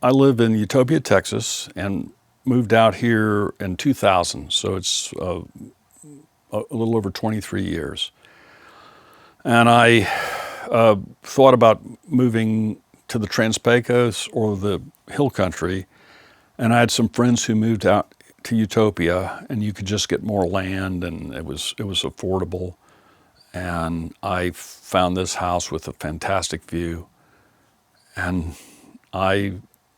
I live in Utopia, Texas, and moved out here in 2000, so it's a little over 23 years. And I thought about moving to the Trans-Pecos or the Hill Country, and I had some friends who moved out to Utopia, and you could just get more land, and it was affordable. And I found this house with a fantastic view, and I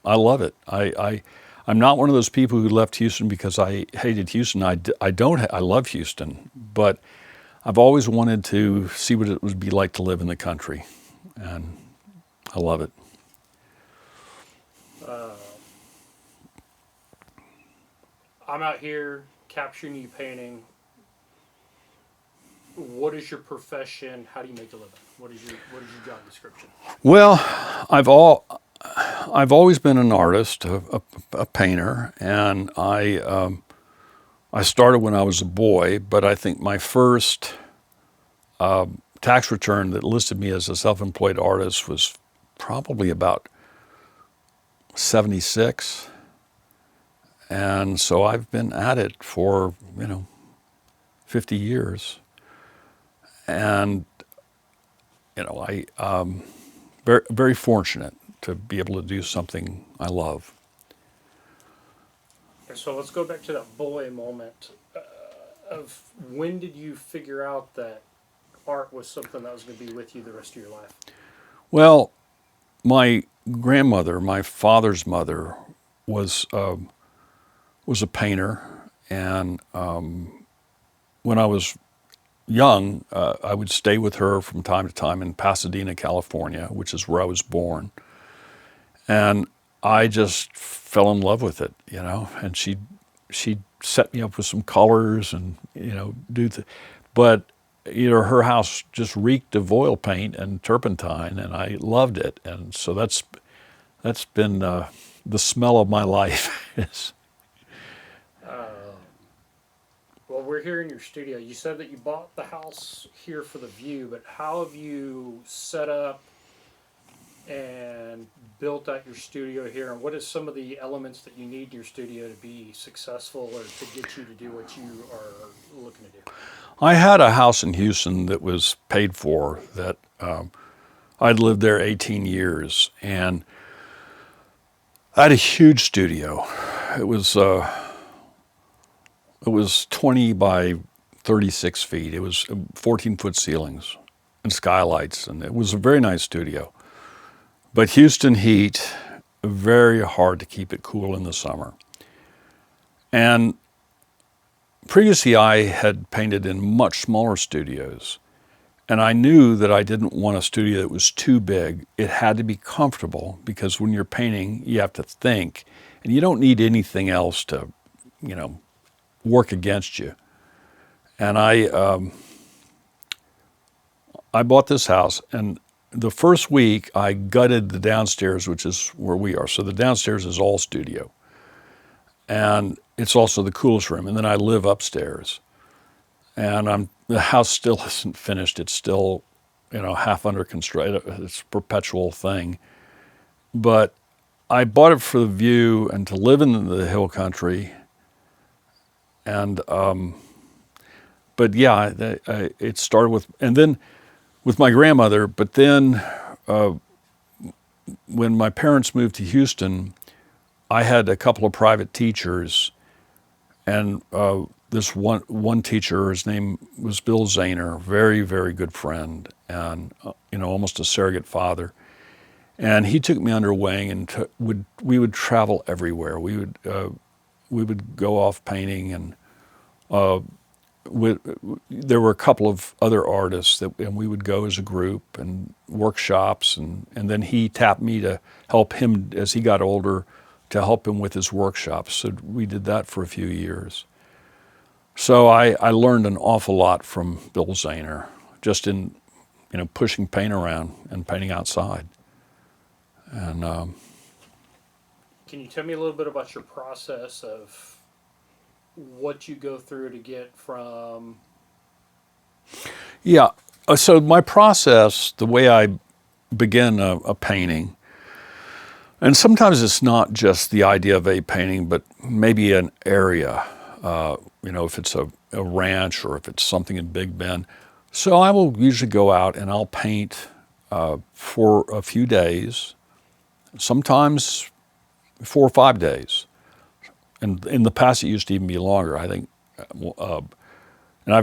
love it. I'm not one of those people who left Houston because I hated Houston. I love Houston, but I've always wanted to see what it would be like to live in the country, and I love it. I'm out here capturing you painting. What is your profession? How do you make a living? What is your job description? Well, I've always been an artist, a painter, and I started when I was a boy. But I think my first tax return that listed me as a self-employed artist was probably about 76. And so I've been at it for, 50 years. And, very, very fortunate to be able to do something I love. And so let's go back to that boy moment of when did you figure out that art was something that was going to be with you the rest of your life? Well, my grandmother, my father's mother, was a painter, and when I was young, I would stay with her from time to time in Pasadena, California, which is where I was born, and I just fell in love with it, And she set me up with some colors and but her house just reeked of oil paint and turpentine, and I loved it, and so that's been the smell of my life. Well, we're here in your studio. You said that you bought the house here for the view, but how have you set up and built out your studio here? And what is some of the elements that you need in your studio to be successful or to get you to do what you are looking to do? I had a house in Houston that was paid for that I'd lived there 18 years, and I had a huge studio. It was 20 by 36 feet. It was 14-foot ceilings and skylights, and it was a very nice studio. But Houston heat, very hard to keep it cool in the summer. And previously I had painted in much smaller studios, and I knew that I didn't want a studio that was too big. It had to be comfortable, because when you're painting, you have to think, and you don't need anything else to, work against you. And I bought this house, and the first week I gutted the downstairs, which is where we are. So the downstairs is all studio, and it's also the coolest room. And then I live upstairs, and the house still isn't finished. It's still, half under construction. It's a perpetual thing. But I bought it for the view and to live in the hill country. And, but yeah, it started with my grandmother, but then when my parents moved to Houston, I had a couple of private teachers, and this one teacher, his name was Bill Zahner, very, very good friend, and almost a surrogate father. And he took me under wing, and we would travel everywhere. We would go off painting, and there were a couple of other artists and we would go as a group and workshops, and then he tapped me to help him as he got older, to help him with his workshops. So we did that for a few years. So I learned an awful lot from Bill Zahner, just in pushing paint around and painting outside. And can you tell me a little bit about your process of what you go through to get from? Yeah, so my process, the way I begin a painting, And sometimes it's not just the idea of a painting, but maybe an area, if it's a ranch or if it's something in Big Bend. So I will usually go out and I'll paint for a few days, sometimes 4 or 5 days. And in the past, it used to even be longer, I think. And I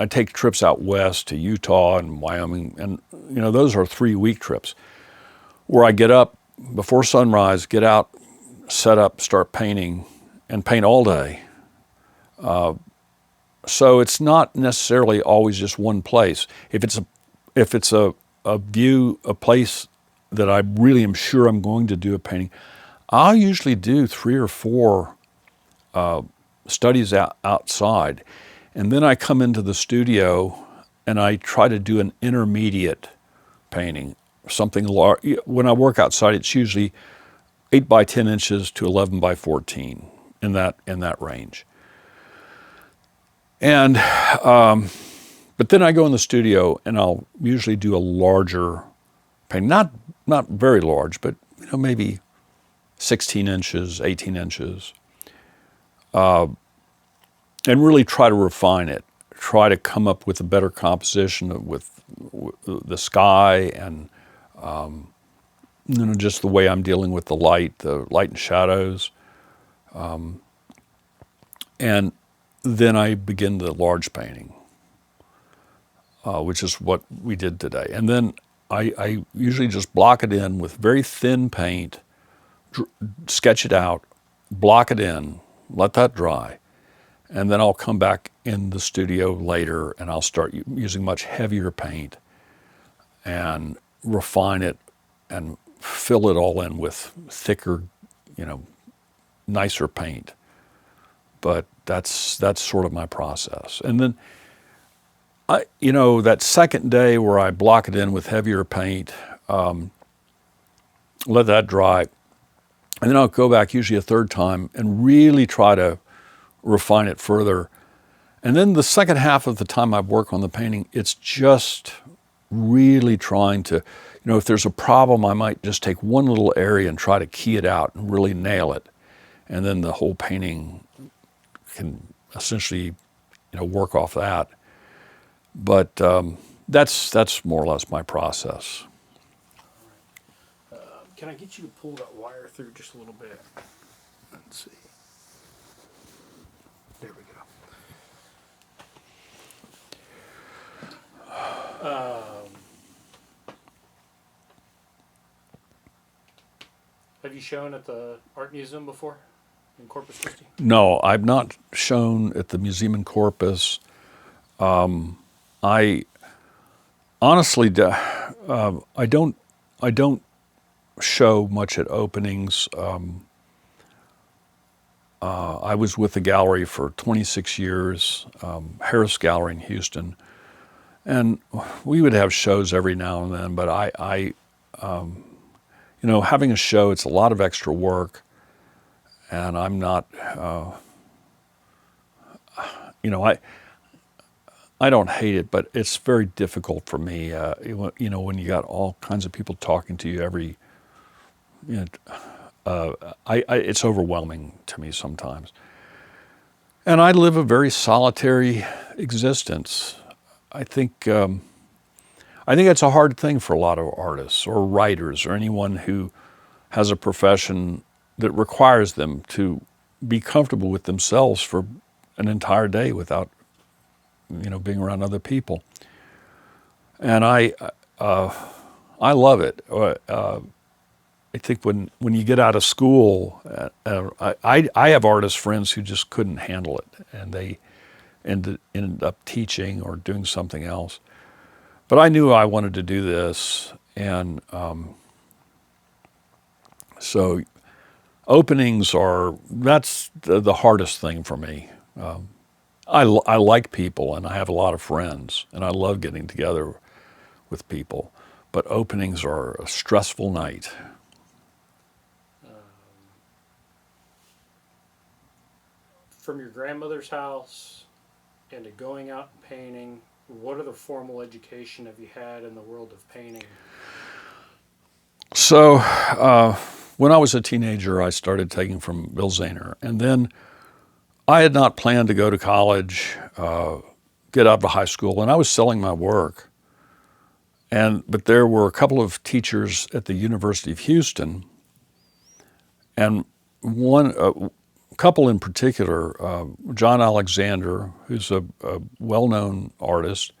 take trips out west to Utah and Wyoming, and those are 3-week trips where I get up before sunrise, get out, set up, start painting, and paint all day. So it's not necessarily always just one place. If it's a view, a place that I really am sure I'm going to do a painting, I'll usually do 3 or 4 studies outside. And then I come into the studio and I try to do an intermediate painting, something large. When I work outside, it's usually 8 by 10 inches to 11 by 14 in that range. And but then I go in the studio and I'll usually do a larger painting, not very large, but maybe 16 inches, 18 inches. And really try to refine it, try to come up with a better composition with the sky and just the way I'm dealing with the light and shadows. And then I begin the large painting, which is what we did today. And then I usually just block it in with very thin paint, sketch it out, block it in, let that dry. And then I'll come back in the studio later and I'll start using much heavier paint and refine it and fill it all in with thicker, nicer paint. But that's sort of my process. And then, that second day where I block it in with heavier paint, let that dry. And then I'll go back usually a third time and really try to refine it further. And then the second half of the time I work on the painting, it's just really trying to, if there's a problem, I might just take one little area and try to key it out and really nail it. And then the whole painting can essentially, work off that. But that's more or less my process. Can I get you to pull that wire through just a little bit? Let's see. There we go. Have you shown at the Art Museum before in Corpus Christi? No, I've not shown at the museum in Corpus. I honestly, I don't show much at openings. I was with the gallery for 26 years, Harris Gallery in Houston, and we would have shows every now and then. But having a show, it's a lot of extra work, and I'm not, I don't hate it, but it's very difficult for me. When you got all kinds of people talking to you every, it's overwhelming to me sometimes. And I live a very solitary existence. I think that's a hard thing for a lot of artists or writers or anyone who has a profession that requires them to be comfortable with themselves for an entire day without, being around other people. And I love it. I think when you get out of school, I have artist friends who just couldn't handle it, and they ended up teaching or doing something else. But I knew I wanted to do this, and so openings that's the hardest thing for me. I like people, and I have a lot of friends, and I love getting together with people, but openings are a stressful night. From your grandmother's house into going out and painting, what other formal education have you had in the world of painting? So when I was a teenager, I started taking from Bill Zahner. And then I had not planned to go to college, get out of high school, and I was selling my work. But there were a couple of teachers at the University of Houston, and one couple in particular, John Alexander, who's a well-known artist,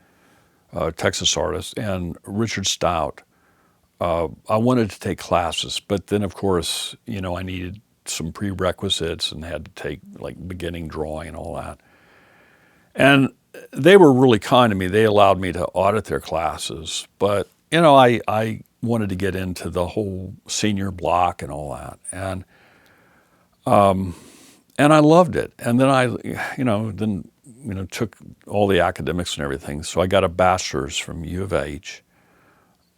Texas artist, and Richard Stout. I wanted to take classes, but then of course, I needed some prerequisites and had to take like beginning drawing and all that. And they were really kind to me. They allowed me to audit their classes, but I wanted to get into the whole senior block and all that. And I loved it. And then I took all the academics and everything. So I got a bachelor's from U of H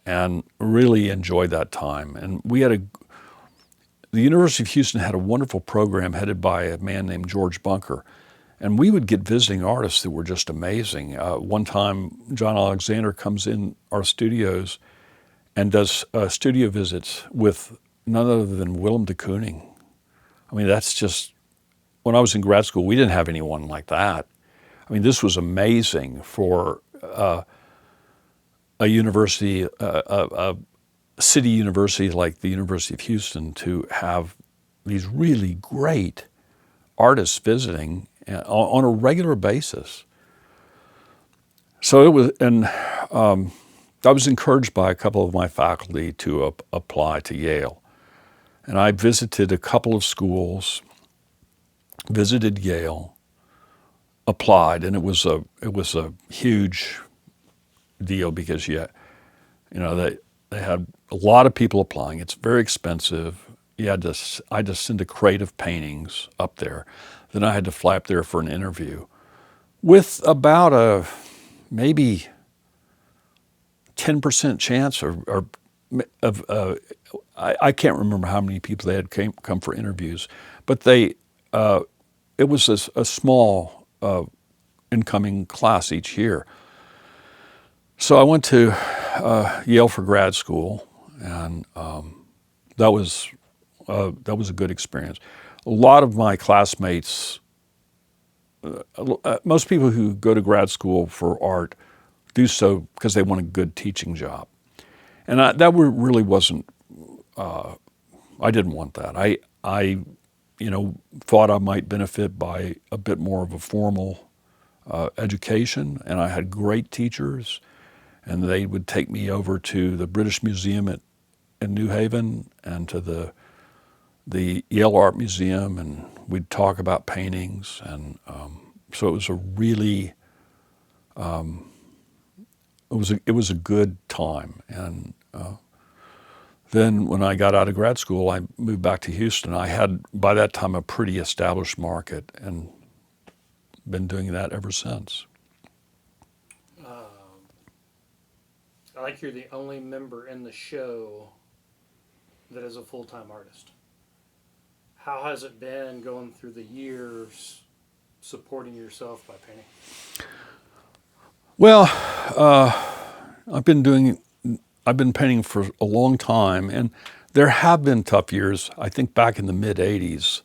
and really enjoyed that time. And the University of Houston had a wonderful program headed by a man named George Bunker. And we would get visiting artists that were just amazing. One time, John Alexander comes in our studios and does studio visits with none other than Willem de Kooning. I mean, that's just, when I was in grad school, we didn't have anyone like that. I mean, this was amazing for a university, a city university like the University of Houston to have these really great artists visiting on a regular basis. So it was, and I was encouraged by a couple of my faculty to apply to Yale. And I visited a couple of schools, visited Yale, applied, and it was a huge deal because they had a lot of people applying. It's very expensive. I had to send a crate of paintings up there. Then I had to fly up there for an interview with about a maybe 10% chance I can't remember how many people they had come for interviews, but it was a small incoming class each year. So I went to Yale for grad school, and that was a good experience. A lot of my classmates, most people who go to grad school for art do so because they want a good teaching job. And that really wasn't, I didn't want that. I thought I might benefit by a bit more of a formal education, and I had great teachers, and they would take me over to the British Museum in New Haven and to the Yale Art Museum, and we'd talk about paintings, and so it was a really, it was a good time. And then when I got out of grad school, I moved back to Houston. I had, by that time, a pretty established market, and been doing that ever since. I like you're the only member in the show that is a full-time artist. How has it been going through the years supporting yourself by painting? Well, I've been painting for a long time, and there have been tough years. I think back in the mid-'80s,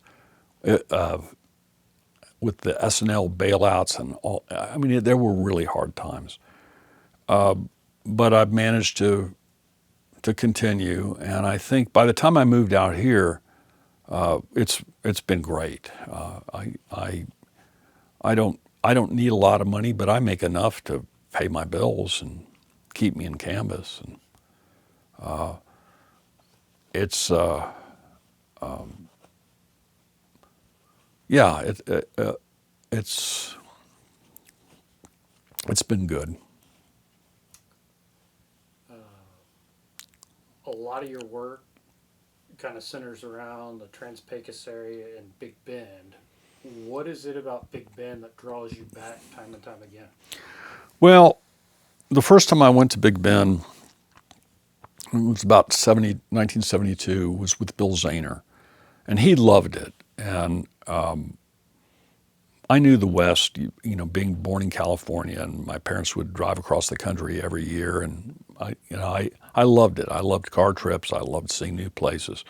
with the SNL bailouts and all, I mean, there were really hard times. But I've managed to continue, and I think by the time I moved out here, it's been great. I don't need a lot of money, but I make enough to pay my bills and keep me in canvas. And it's been good. A lot of your work kind of centers around the Trans-Pecos area and Big Bend. What is it about Big Bend that draws you back time and time again? Well, the first time I went to Big Bend, it was about 1972, was with Bill Zahner, and he loved it. And I knew the West, being born in California, and my parents would drive across the country every year, and I loved it. I loved car trips. I loved seeing new places.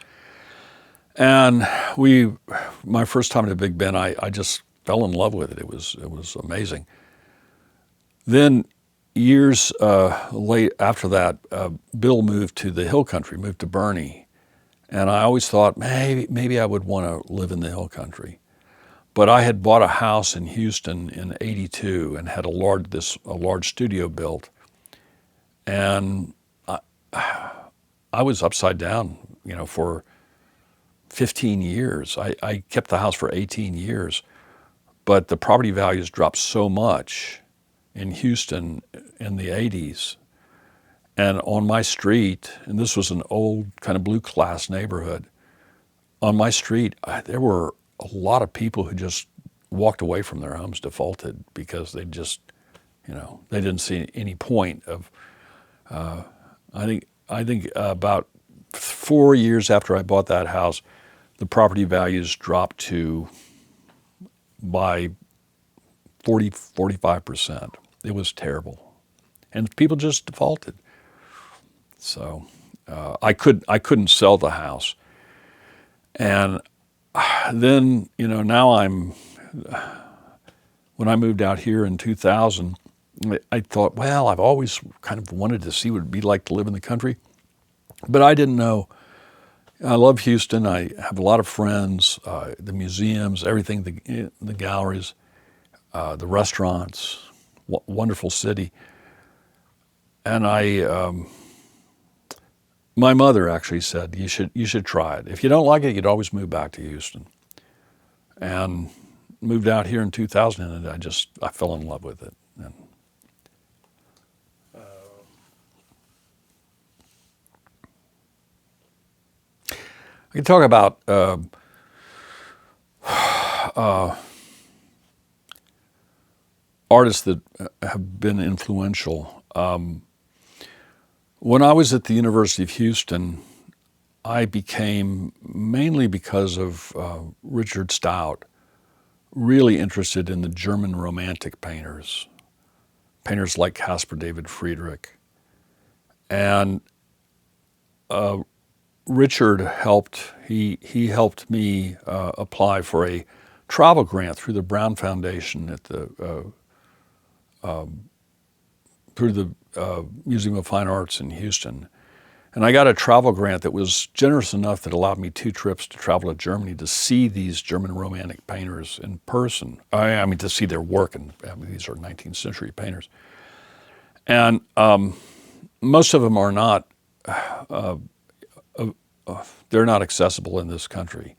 And my first time to Big Ben, I just fell in love with it. It was amazing. Then years late after that, Bill moved to the Hill Country, moved to Bernie, and I always thought maybe I would want to live in the Hill Country. But I had bought a house in Houston in '82 and had a large studio built, and I was upside down, for 15 years. I kept the house for 18 years, but the property values dropped so much in Houston in the '80s. And on my street, and this was an old kind of blue class neighborhood, on my street, there were a lot of people who just walked away from their homes, defaulted because they just, they didn't see any point of. I think about 4 years after I bought that house, the property values dropped by 45%. It was terrible, and people just defaulted. So I couldn't sell the house, and then now when I moved out here in 2000, I thought, well, I've always kind of wanted to see what it'd be like to live in the country, but I didn't know. I love Houston. I have a lot of friends, the museums, everything, the galleries, the restaurants, wonderful city. And my mother actually said, you should try it. If you don't like it, you'd always move back to Houston. And moved out here in 2000, and I fell in love with it. And I can talk about artists that have been influential. When I was at the University of Houston, I became, mainly because of Richard Stout, really interested in the German Romantic painters like Caspar David Friedrich. And Richard he helped me apply for a travel grant through the Brown Foundation at through the Museum of Fine Arts in Houston. And I got a travel grant that was generous enough that allowed me 2 trips to travel to Germany to see these German Romantic painters in person. I mean, to see their work, and these are 19th century painters. And most of them are not, they're not accessible in this country.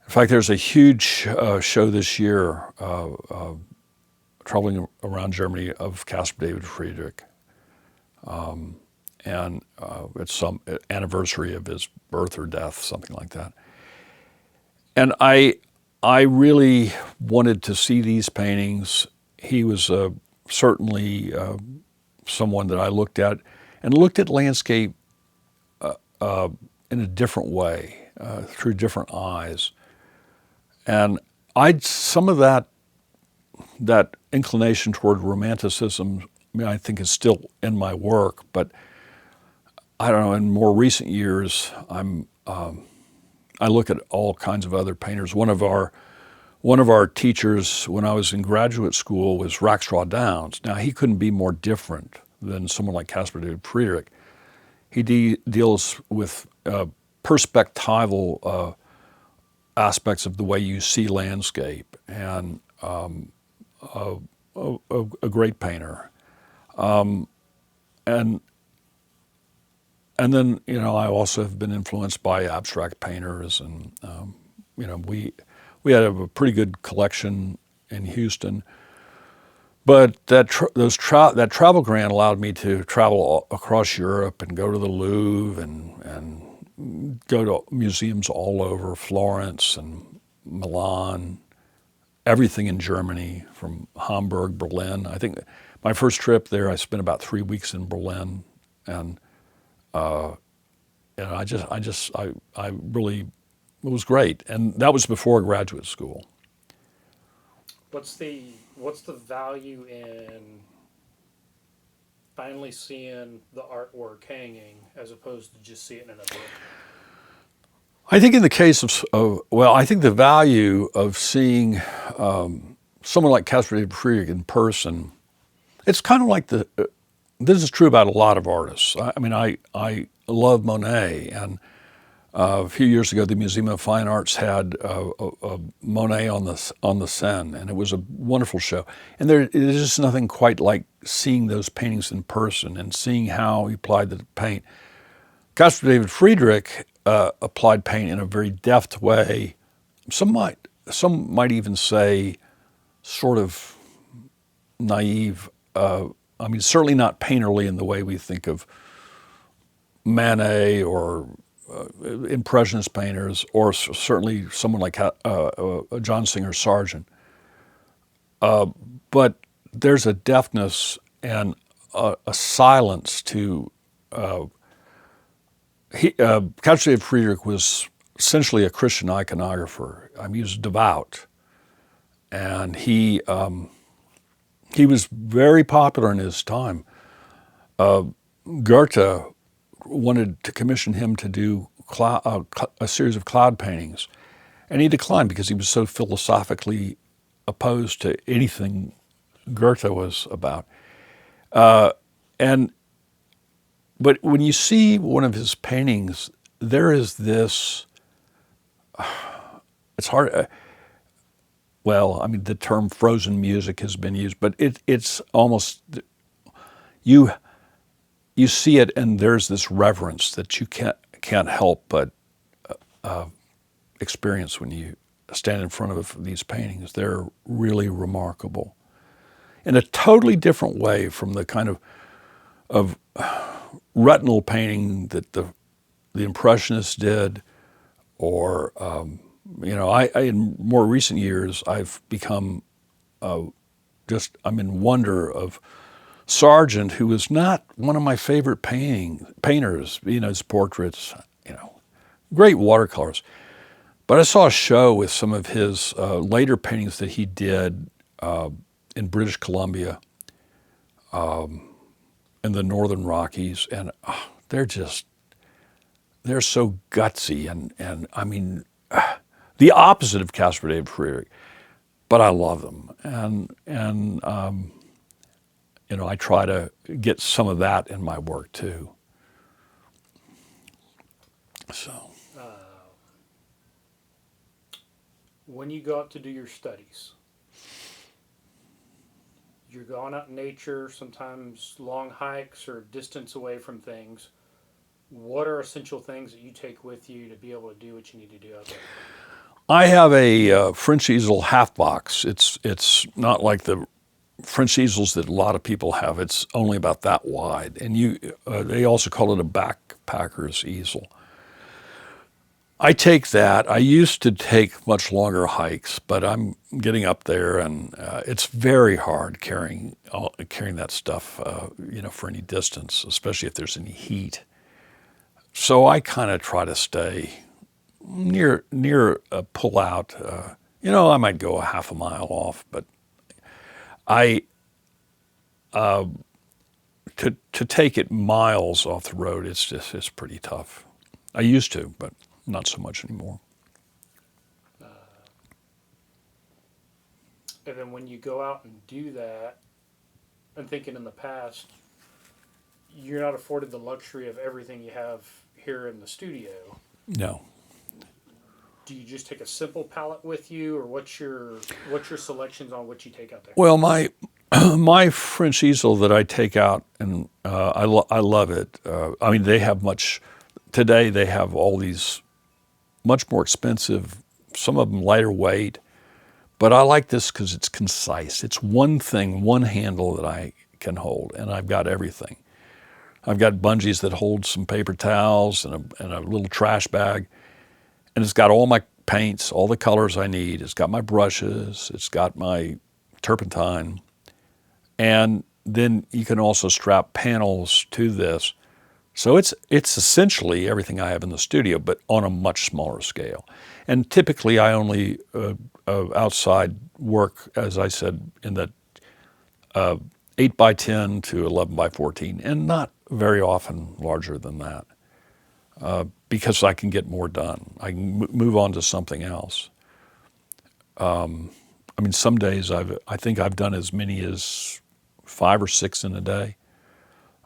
In fact, there's a huge show this year traveling around Germany of Caspar David Friedrich. And it's some anniversary of his birth or death, something like that. And I really wanted to see these paintings. He was certainly someone that I looked at landscape in a different way, through different eyes. And some of that inclination toward romanticism, I think is still in my work, but I don't know, in more recent years, I look at all kinds of other painters. One of our teachers when I was in graduate school was Rackstraw Downs. Now, he couldn't be more different than someone like Caspar David Friedrich. He deals with perspectival aspects of the way you see landscape, and a great painter. And then, I also have been influenced by abstract painters, and we had a pretty good collection in Houston. But that travel grant allowed me to travel across Europe and go to the Louvre and go to museums all over Florence and Milan, everything in Germany, from Hamburg, Berlin. I think my first trip there, I spent about 3 weeks in Berlin, and I really, it was great. And that was before graduate school. What's the value in finally seeing the artwork hanging as opposed to just seeing it in a book? I think in the case well, I think the value of seeing someone like Caspar David Friedrich in person, it's kind of like this is true about a lot of artists. I mean, I love Monet, and a few years ago, the Museum of Fine Arts had a Monet on the Seine, and it was a wonderful show. And there is just nothing quite like seeing those paintings in person and seeing how he applied the paint. Caspar David Friedrich applied paint in a very deft way. Some might even say sort of naive. I mean, certainly not painterly in the way we think of Manet or Impressionist painters, or certainly someone like John Singer Sargent. But there's a deftness and a silence to. Caspar David Friedrich was essentially a Christian iconographer. I mean, he was devout, and he was very popular in his time. Goethe wanted to commission him to do a series of cloud paintings, and he declined because he was so philosophically opposed to anything Goethe was about. But when you see one of his paintings, there is this. It's hard. Well, I mean, the term "frozen music" has been used, but it's almost you see it, and there's this reverence that you can't help but experience when you stand in front of these paintings. They're really remarkable in a totally different way from the kind of retinal painting that the Impressionists did, or I in more recent years I've become I'm in wonder of Sargent, who is not one of my favorite painters. His portraits, great watercolors. But I saw a show with some of his later paintings that he did in British Columbia, in the Northern Rockies, and they're so gutsy and I mean the opposite of Caspar David Friedrich, but I love them, and I try to get some of that in my work too. So, when you go out to do your studies, you're going out in nature, sometimes long hikes or distance away from things. What are essential things that you take with you to be able to do what you need to do out there? I have a French easel half box. It's not like the French easels that a lot of people have. It's only about that wide, and they also call it a backpacker's easel. I take that. I used to take much longer hikes, but I'm getting up there, and it's very hard carrying that stuff, for any distance, especially if there's any heat. So I kind of try to stay near a pull out. I might go a half a mile off, but to take it miles off the road, it's pretty tough. I used to, but not so much anymore. And then when you go out and do that, I'm thinking in the past, you're not afforded the luxury of everything you have here in the studio. No. Do you just take a simple palette with you, or what's your selections on what you take out there? Well, my French easel that I take out, and I love it. I mean, today they have all these much more expensive, some of them lighter weight, but I like this because it's concise. It's one thing, one handle that I can hold, and I've got everything. I've got bungees that hold some paper towels and a little trash bag, and it's got all my paints, all the colors I need. It's got my brushes, it's got my turpentine, and then you can also strap panels to this. So it's essentially everything I have in the studio, but on a much smaller scale. And typically I only outside work, as I said, in the 8x10 to 11x14, and not very often larger than that. because I can get more done. I can move on to something else. I mean, some days I think I've done as many as 5 or 6 in a day,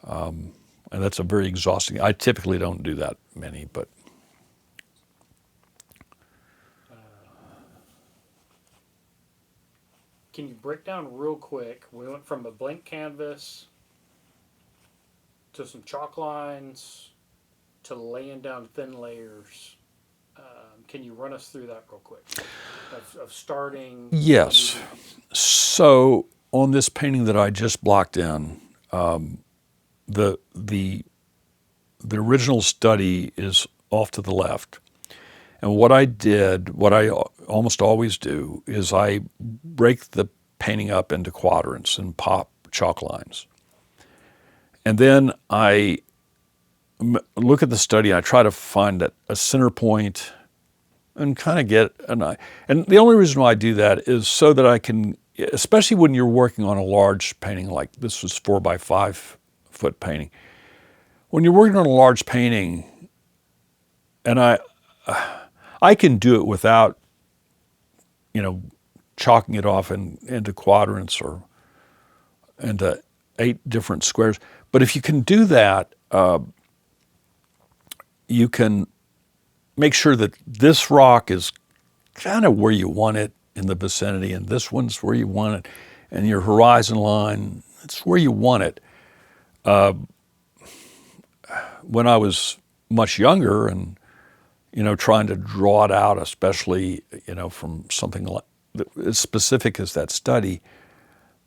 and that's a very exhausting. I typically don't do that many, but Can you break down real quick? We went from a blank canvas to some chalk lines to laying down thin layers. Can you run us through that real quick? Of starting. yes. So on this painting that I just blocked in, the the the original study is off to the left. And what I did, what I almost always do, is I break the painting up into quadrants and pop chalk lines. And then I look at the study and I try to find a center point and kind of get an eye. And the only reason why I do that is so that I can, especially when you're working on a large painting, like this was 4 by 5 foot painting. When you're working on a large painting, and I can do it without, chalking it off into quadrants or into 8 different squares. But if you can do that, you can make sure that this rock is kind of where you want it in the vicinity, and this one's where you want it, and your horizon line, it's where you want it. When I was much younger and trying to draw it out, especially, from something like as specific as that study,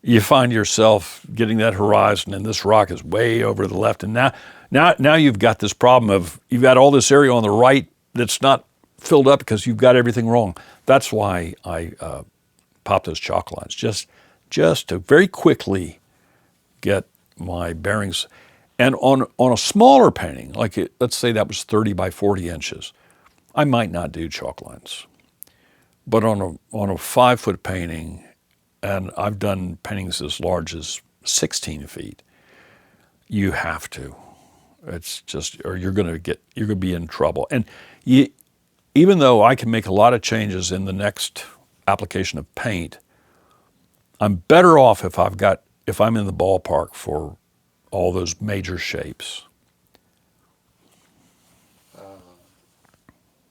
you find yourself getting that horizon and this rock is way over to the left. And now you've got this problem of you've got all this area on the right that's not filled up because you've got everything wrong. That's why I pop those chalk lines, just to very quickly get my bearings. And on a smaller painting, let's say that was 30 by 40 inches, I might not do chalk lines. But on a 5-foot painting, and I've done paintings as large as 16 feet, you have to. It's just, or you're going to be in trouble. And even though I can make a lot of changes in the next application of paint, I'm better off if I'm in the ballpark for all those major shapes.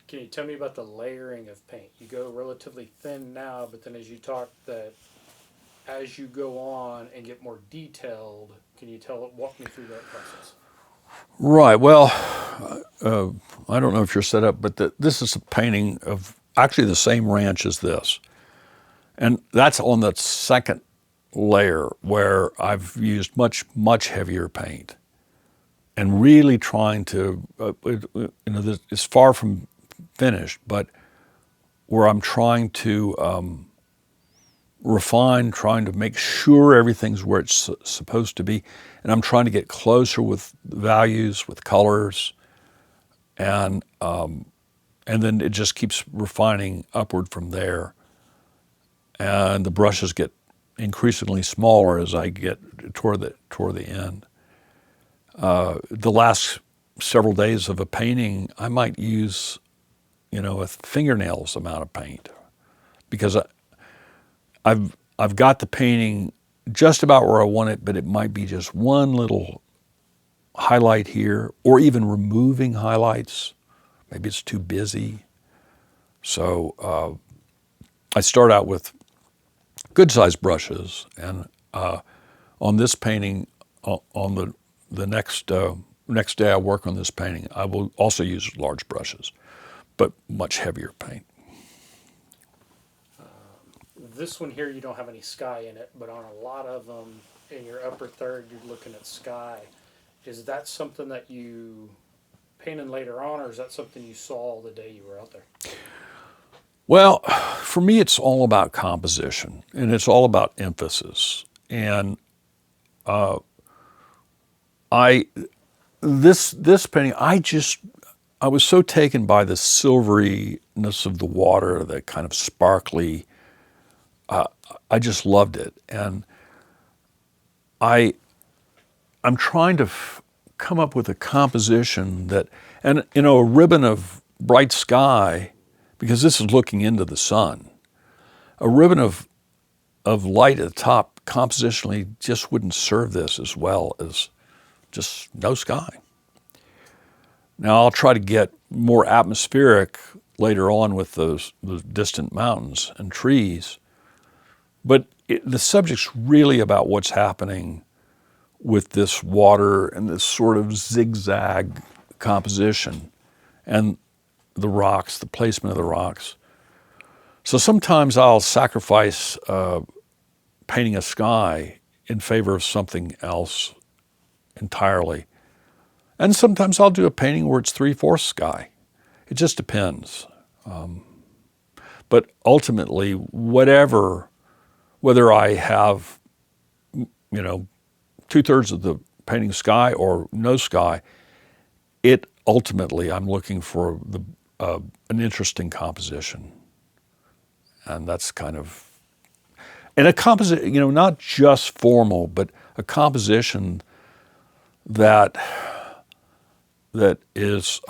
Can you tell me about the layering of paint? You go relatively thin now, but then as you talk that as you go on and get more detailed, can you walk me through that process? Right. Well, I don't know if you're set up, but this is a painting of actually the same ranch as this. And that's on the second layer where I've used much, much heavier paint and really trying to, it's far from finished, but where I'm trying to refine, trying to make sure everything's where it's supposed to be. And I'm trying to get closer with values, with colors, and then it just keeps refining upward from there. And the brushes get increasingly smaller as I get toward the end. The last several days of a painting, I might use, a fingernail's amount of paint, because I've got the painting just about where I want it, but it might be just one little highlight here, or even removing highlights. Maybe it's too busy. So I start out with good-sized brushes, and on this painting, on the next day I work on this painting, I will also use large brushes, but much heavier paint. This one here, you don't have any sky in it, but on a lot of them, in your upper third, you're looking at sky. Is that something that you painted later on, or is that something you saw the day you were out there? Well, for me, it's all about composition, and it's all about emphasis. And this painting, I was so taken by the silveryness of the water, the kind of sparkly. I just loved it, and I'm trying to come up with a composition that, And, a ribbon of bright sky, because this is looking into the sun, a ribbon of light at the top compositionally just wouldn't serve this as well as just no sky. Now I'll try to get more atmospheric later on with those distant mountains and trees, but the subject's really about what's happening with this water and this sort of zigzag composition and the rocks, the placement of the rocks. So sometimes I'll sacrifice painting a sky in favor of something else entirely. And sometimes I'll do a painting where it's 3/4 sky. It just depends. But ultimately, whether I have, 2/3 of the painting sky or no sky, ultimately I'm looking for an interesting composition. And that's kind of, and a composition, not just formal, but a composition that is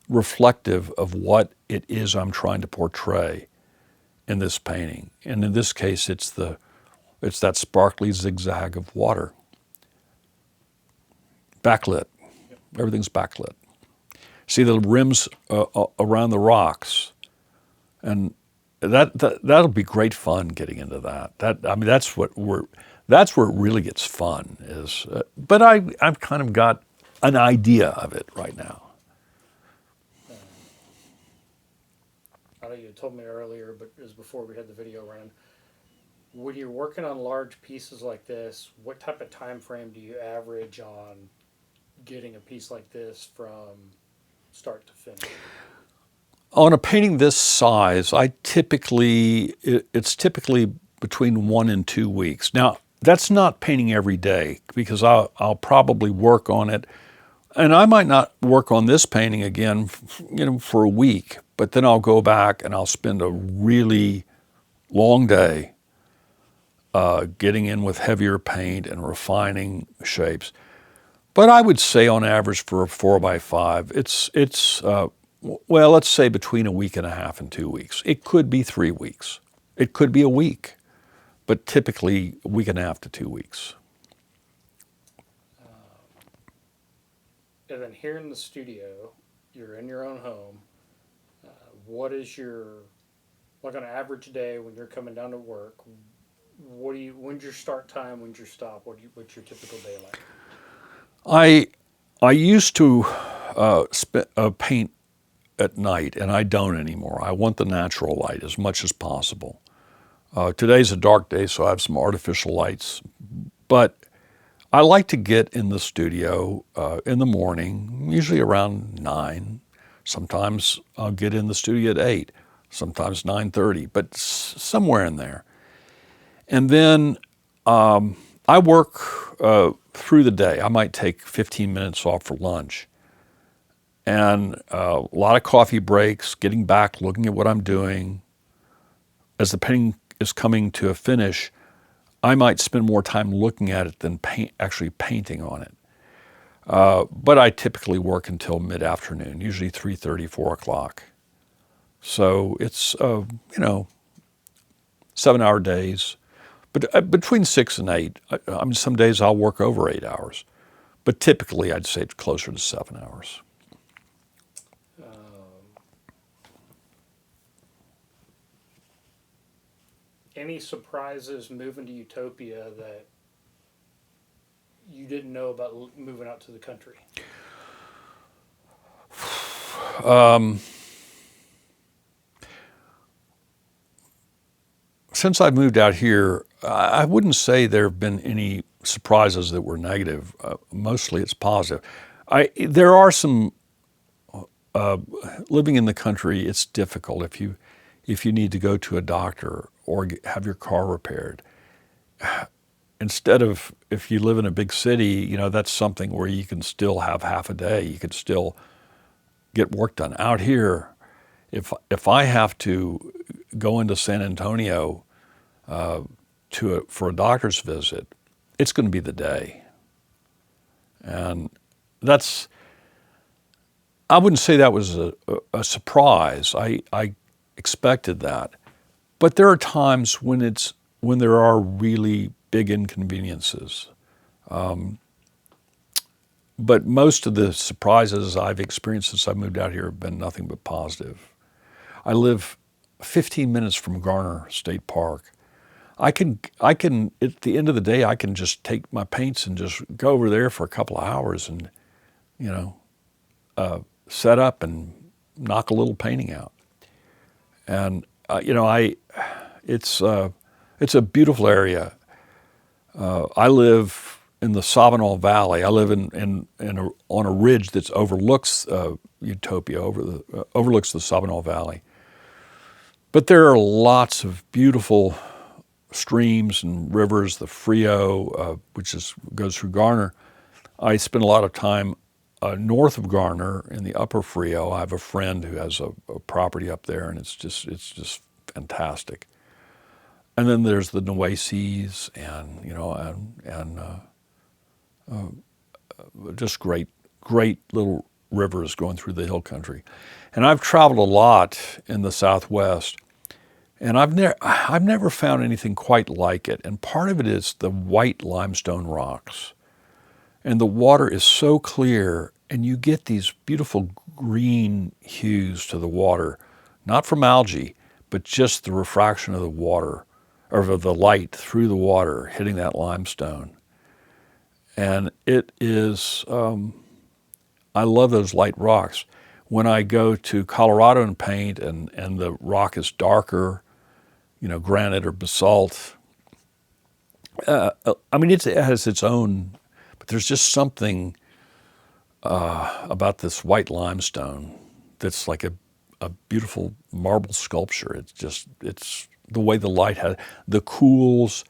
reflective of what it is I'm trying to portray in this painting. And in this case, it's that sparkly zigzag of water. Backlit. Everything's backlit. See the rims around the rocks, and that'll be great fun getting into that. That's where it really gets fun is. But I've kind of got an idea of it right now. I know you told me earlier, but it was before we had the video running. When you're working on large pieces like this, what type of time frame do you average on getting a piece like this from start to finish? On a painting this size, it's typically between 1 and 2 weeks. Now, that's not painting every day because I'll probably work on it, and I might not work on this painting again, for a week. But then I'll go back and I'll spend a really long day getting in with heavier paint and refining shapes. But I would say on average for a 4x5, it's let's say between a week and a half and 2 weeks. It could be 3 weeks. It could be a week, but typically a week and a half to 2 weeks. And then here in the studio, you're in your own home. What is like on an average day when you're coming down to work? When's your start time? When's your stop? What's your typical day like? I used to paint at night, and I don't anymore. I want the natural light as much as possible. Today's a dark day, so I have some artificial lights. But I like to get in the studio in the morning, usually around 9. Sometimes I'll get in the studio at 8, sometimes 9:30, but somewhere in there. And then I work through the day. I might take 15 minutes off for lunch. And a lot of coffee breaks, getting back, looking at what I'm doing. As the painting is coming to a finish, I might spend more time looking at it than actually painting on it. But I typically work until mid-afternoon, usually 3:30, 4 o'clock. So it's, 7-hour days. But between 6 and 8, some days I'll work over 8 hours. But typically I'd say it's closer to 7 hours. Any surprises moving to Utopia that you didn't know about moving out to the country? Since I've moved out here, I wouldn't say there have been any surprises that were negative. Mostly it's positive. There are some, living in the country, it's difficult if you need to go to a doctor or have your car repaired. Instead of, if you live in a big city, that's something where you can still have half a day. You could still get work done. Out here, if I have to go into San Antonio for a doctor's visit, it's going to be the day. And that's I wouldn't say that was a surprise. I expected that. But there are times when there are really big inconveniences. But most of the surprises I've experienced since I moved out here have been nothing but positive. I live 15 minutes from Garner State Park. I can, at the end of the day, I can just take my paints and just go over there for a couple of hours and, you know, set up and knock a little painting out. And, you know, it's a beautiful area. I live in the Savinol Valley. I live on a ridge that overlooks Utopia, overlooks the Savinol Valley. But there are lots of beautiful streams and rivers. The Frio, which goes through Garner. I spend a lot of time north of Garner in the Upper Frio. I have a friend who has a property up there, and it's just fantastic. And then there's the Nueces, and you know, just great little rivers going through the hill country. And I've traveled a lot in the Southwest, and I've never found anything quite like it. And part of it is the white limestone rocks, and the water is so clear, and you get these beautiful green hues to the water, not from algae, but just the refraction of the water, or of the light through the water hitting that limestone. And it is, I love those light rocks. When I go to Colorado and paint, and the rock is darker, you know, granite or basalt, I mean, it has its own, but there's just something about this white limestone that's like a beautiful marble sculpture. It's the way the light has, the cools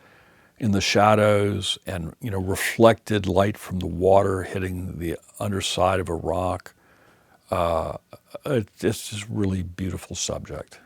in the shadows, and, you know, reflected light from the water hitting the underside of a rock. It's just a really beautiful subject.